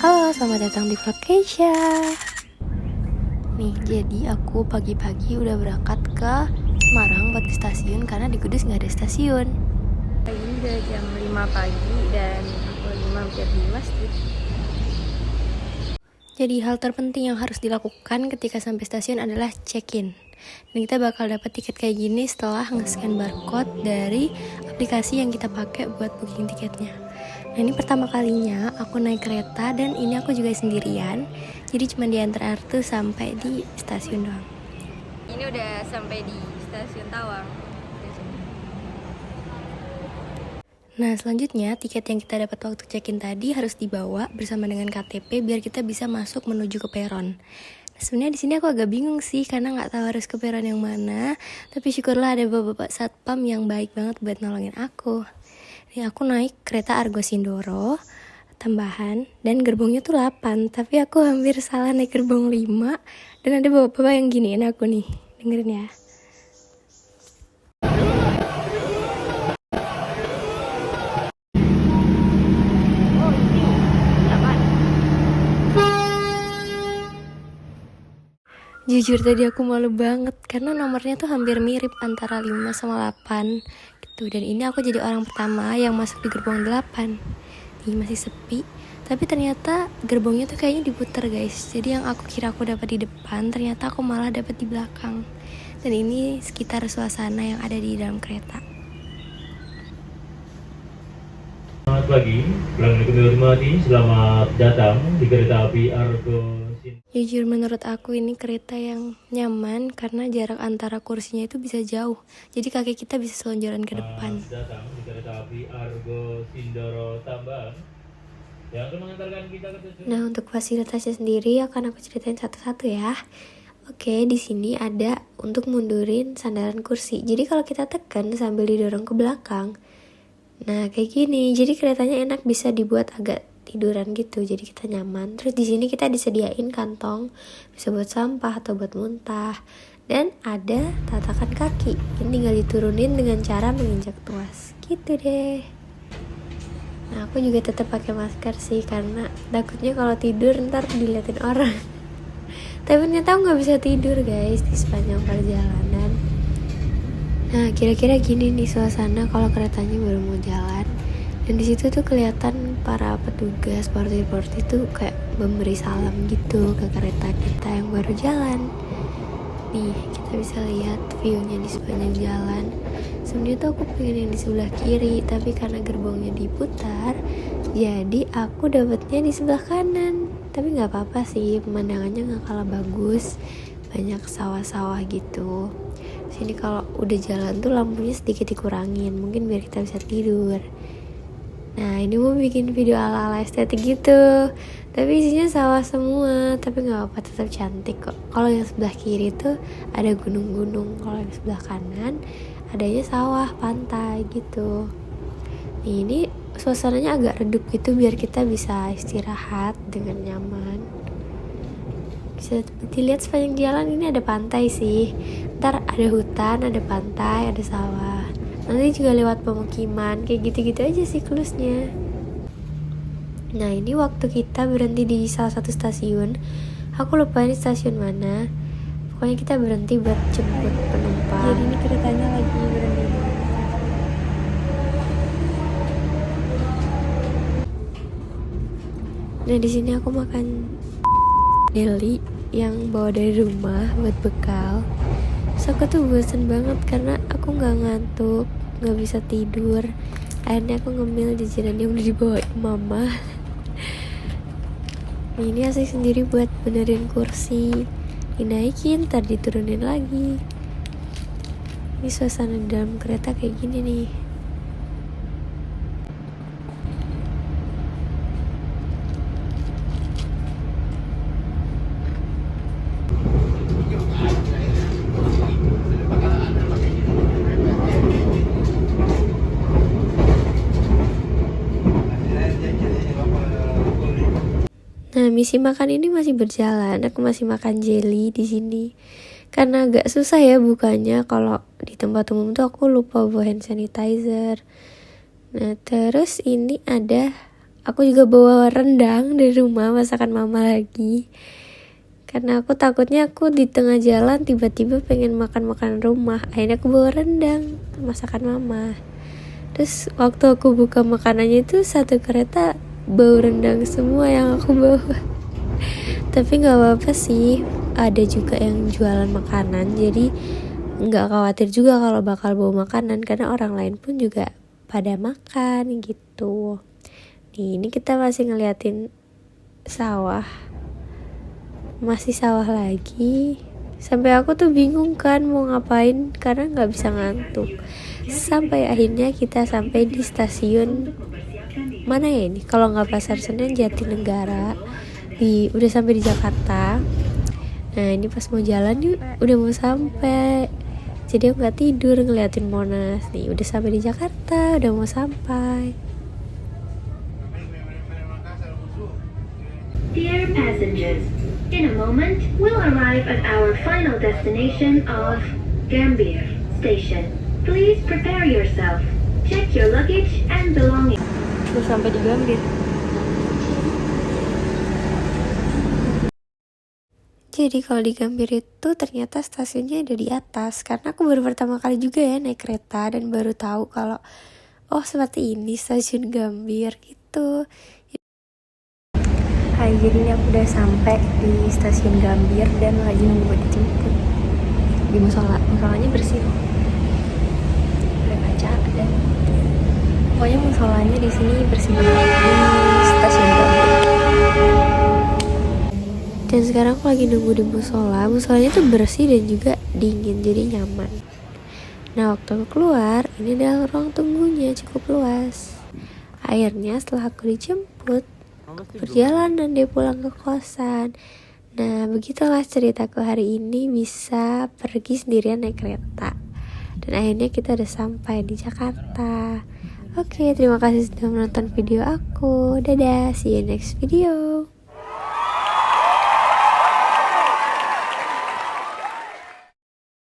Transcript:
Halo, selamat datang di vlog Keisha. Nih, jadi aku pagi-pagi udah berangkat ke Semarang buat ke stasiun karena di Kudus nggak ada stasiun. Ini udah jam 5 pagi dan aku lagi mampir di masjid. Jadi hal terpenting yang harus dilakukan ketika sampai stasiun adalah check-in. Dan kita bakal dapat tiket kayak gini setelah nge-scan barcode dari aplikasi yang kita pakai buat booking tiketnya. Nah, ini pertama kalinya aku naik kereta dan ini aku juga sendirian. Jadi cuma diantar Artu sampai di stasiun doang. Ini udah sampai di stasiun Tawang. Nah, selanjutnya tiket yang kita dapat waktu check-in tadi harus dibawa bersama dengan KTP biar kita bisa masuk menuju ke peron. Sebenarnya di sini aku agak bingung sih karena nggak tahu harus ke peron yang mana. Tapi syukurlah ada bapak-bapak satpam yang baik banget buat nolongin aku. Nih aku naik kereta Argo Sindoro tambahan dan gerbongnya tuh 8, tapi aku hampir salah naik gerbong 5 dan ada bapak-bapak yang giniin aku nih. Dengerin ya. Jujur tadi aku malu banget karena nomornya tuh hampir mirip antara 5 sama 8 gitu. Dan ini aku jadi orang pertama yang masuk di gerbong 8. Ini masih sepi, tapi ternyata gerbongnya tuh kayaknya diputar guys. Jadi yang aku kira aku dapat di depan, ternyata aku malah dapat di belakang. Dan ini sekitar suasana yang ada di dalam kereta. Selamat pagi, pelanggan kami hormati, selamat datang di kereta api Argo. Jujur menurut aku ini kereta yang nyaman karena jarak antara kursinya itu bisa jauh. Jadi kaki kita bisa selonjoran ke depan. Datang di kereta api Argo Sindoro Tambang yang akan mengantarkan kita ke tujuan. Nah, untuk fasilitasnya sendiri akan aku ceritain satu-satu ya. Oke, di sini ada untuk mundurin sandaran kursi. Jadi kalau kita tekan sambil didorong ke belakang. Nah, kayak gini. Jadi keretanya enak, bisa dibuat agak tiduran gitu, jadi kita nyaman. Terus di sini kita disediain kantong, bisa buat sampah atau buat muntah, dan ada tatakan kaki. Ini tinggal diturunin dengan cara menginjak tuas, gitu deh. Nah, aku juga tetap pakai masker sih karena takutnya kalau tidur ntar diliatin orang. Tapi ternyata aku nggak bisa tidur guys di sepanjang perjalanan. Nah, kira-kira gini nih suasana kalau keretanya baru mau jalan. Dan di situ tuh kelihatan para petugas portir-portir tuh kayak memberi salam gitu ke kereta kita yang baru jalan. Nih, kita bisa lihat view-nya di sepanjang jalan. Sebenarnya tuh aku pengen yang di sebelah kiri, tapi karena gerbongnya diputar, jadi aku dapetnya di sebelah kanan. Tapi nggak apa-apa sih, pemandangannya nggak kalah bagus. Banyak sawah-sawah gitu. Sini kalau udah jalan tuh lampunya sedikit dikurangin, mungkin biar kita bisa tidur. Nah, ini mau bikin video ala-ala estetik gitu, tapi isinya sawah semua. Tapi gak apa-apa, tetap cantik kok. Kalau yang sebelah kiri tuh ada gunung-gunung, kalau yang sebelah kanan adanya sawah, pantai gitu. Ini suasananya agak redup gitu biar kita bisa istirahat dengan nyaman. Bisa dilihat sepanjang jalan ini ada pantai sih. Ntar ada hutan, ada pantai, ada sawah. Nanti juga lewat pemukiman, kayak gitu-gitu aja siklusnya. Nah, ini waktu kita berhenti di salah satu stasiun. Aku lupa ini stasiun mana. Pokoknya kita berhenti buat jemput penumpang. Jadi ini keretanya lagi berhenti. Nah, di sini aku makan deli yang bawa dari rumah buat bekal. So, aku tuh bosen banget karena aku gak ngantuk, gak bisa tidur. Akhirnya aku ngemil jajanan yang udah dibawain mama. Ini asik sendiri buat benerin kursi, dinaikin, ntar diturunin lagi. Ini suasana di dalam kereta kayak gini nih. Nah, misi makan ini masih berjalan. Aku masih makan jelly di sini. Karena agak susah ya bukanya. Kalau di tempat umum tuh aku lupa bawa hand sanitizer. Nah, terus ini ada aku juga bawa rendang dari rumah, masakan mama lagi. Karena aku takutnya aku di tengah jalan tiba-tiba pengen makan makanan rumah. Akhirnya aku bawa rendang, masakan mama. Terus waktu aku buka makanannya itu satu kereta bau rendang semua yang aku bawa. Tapi gak apa-apa sih, ada juga yang jualan makanan. Jadi gak khawatir juga kalau bakal bawa makanan, karena orang lain pun juga pada makan gitu. Nih, ini kita masih ngeliatin sawah. Masih sawah lagi. Sampai aku tuh bingung kan mau ngapain karena gak bisa ngantuk. Sampai akhirnya kita sampai di stasiun mana ya ini? Kalau nggak Pasar Senen, Jatinegara. Udah sampai di Jakarta. Nah ini pas mau jalan nih udah mau sampai. Jadi aku nggak tidur ngeliatin Monas. Nih udah sampai di Jakarta, udah mau sampai. Dear passengers, in a moment we'll arrive at our final destination of Gambir Station. Please prepare yourself. Check your luggage and belongings. Udah sampai di Gambir. Jadi kalau di Gambir itu ternyata stasiunnya ada di atas. Karena aku baru pertama kali juga ya naik kereta dan baru tahu kalau oh seperti ini stasiun Gambir gitu. Hai, jadi ini aku udah sampai di stasiun Gambir dan lagi nunggu dijemput di musolanya bersih loh. Udah kaca dan pokoknya musolanya di sini bersih banget di stasiun Gambir. Dan sekarang aku lagi nunggu di musolanya tuh bersih dan juga dingin, jadi nyaman. Nah waktu aku keluar, ini adalah ruang tunggunya cukup luas. Akhirnya setelah aku dijemput, perjalanan dia pulang ke kosan. Nah begitulah ceritaku hari ini, bisa pergi sendirian naik kereta. Dan akhirnya kita udah sampai di Jakarta. Oke, terima kasih sudah menonton video aku. Dadah, see you next video.